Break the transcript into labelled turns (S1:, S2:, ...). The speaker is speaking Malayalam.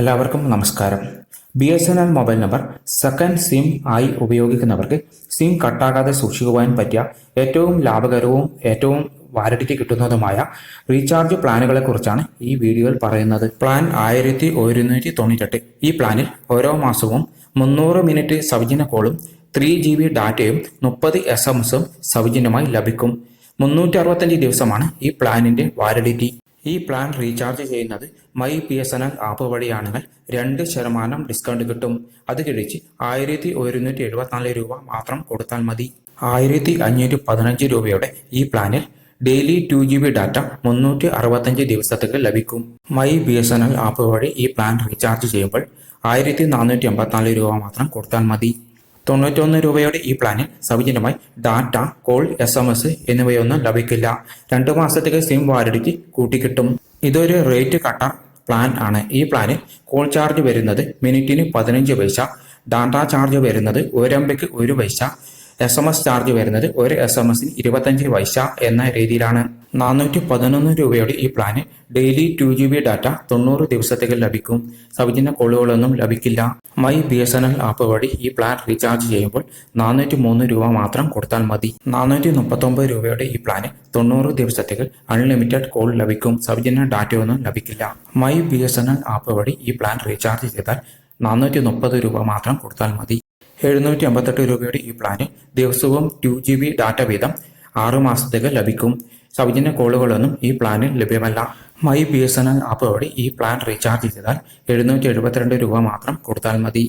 S1: എല്ലാവർക്കും നമസ്കാരം. BSNL mobile number second SIM ആയി ഉപയോഗിക്കുന്നവർക്ക് സിം കട്ടാകാതെ സൂക്ഷിക്കുവാൻ പറ്റിയ ഏറ്റവും ലാഭകരവും ഏറ്റവും വാരണ്ടിക്ക് കിട്ടുന്നതുമായ റീചാർജ് പ്ലാനുകളെക്കുറിച്ചാണ് ഈ വീഡിയോയിൽ പറയുന്നത്. പ്ലാൻ 1198. ഈ പ്ലാനിൽ ഓരോ മാസവും 300 മിനിറ്റ് സൗജന്യ കോളും 3 GB ഡാറ്റയും 30 SMS സൗജന്യമായി ലഭിക്കും. 365 ദിവസമാണ് ഈ പ്ലാനിന്റെ വാലിഡിറ്റി. ഈ പ്ലാൻ റീചാർജ് ചെയ്യുന്നത് മൈ BSNL ആപ്പ് വഴിയാണെങ്കിൽ 2% ഡിസ്കൗണ്ട് കിട്ടും. അത് കഴിച്ച് 1174 രൂപ മാത്രം കൊടുത്താൽ മതി. 1515 രൂപയുടെ ഈ പ്ലാനിൽ ഡെയിലി 2 GB ഡാറ്റ 365 ദിവസത്തേക്ക് ലഭിക്കും. മൈ BSNL ആപ്പ് വഴി ഈ പ്ലാൻ റീചാർജ് ചെയ്യുമ്പോൾ 1484 രൂപ മാത്രം കൊടുത്താൽ മതി. 91 രൂപയുടെ ഈ പ്ലാനിൽ സൗജന്യമായി ഡാറ്റ, കോൾ, SMS എന്നിവയൊന്നും ലഭിക്കില്ല. 2 മാസത്തേക്ക് സിം വാലിഡിറ്റി കൂട്ടിക്കിട്ടും. ഇതൊരു റേറ്റ് കട്ട പ്ലാൻ ആണ്. ഈ പ്ലാനിൽ കോൾ ചാർജ് വരുന്നത് മിനിറ്റിന് 15 പൈസ, ഡാറ്റ ചാർജ് വരുന്നത് 1 MB 1 പൈസ, SMS ചാർജ് വരുന്നത് 1 SMS 25 പൈസ എന്ന രീതിയിലാണ്. 411 രൂപയുടെ ഈ പ്ലാന് ഡെയിലി 2 GB ഡാറ്റ 90 ദിവസത്തേക്ക് ലഭിക്കും. സൗജന്യ കോളുകളൊന്നും ലഭിക്കില്ല. മൈ BSNL ആപ്പ് വഴി ഈ പ്ലാൻ റീചാർജ് ചെയ്യുമ്പോൾ 403 രൂപ മാത്രം കൊടുത്താൽ മതി. 439 രൂപയുടെ ഈ പ്ലാന് 90 ദിവസത്തേക്ക് അൺലിമിറ്റഡ് കോൾ ലഭിക്കും. സൗജന്യ ഡാറ്റയൊന്നും ലഭിക്കില്ല. മൈ BSNL ആപ്പ് വഴി ഈ പ്ലാൻ റീചാർജ് ചെയ്താൽ 430 രൂപ മാത്രം കൊടുത്താൽ മതി. 758 രൂപയുടെ ഈ പ്ലാന് ദിവസവും 2 GB ഡാറ്റ വീതം 6 മാസത്തേക്ക് ലഭിക്കും. സൗജന്യ കോളുകളൊന്നും ഈ പ്ലാനിൽ ലഭ്യമല്ല. മൈ BSNL ആപ്പ് വഴി ഈ പ്ലാൻ റീചാർജ് ചെയ്താൽ 772 രൂപ മാത്രം കൊടുത്താൽ മതി.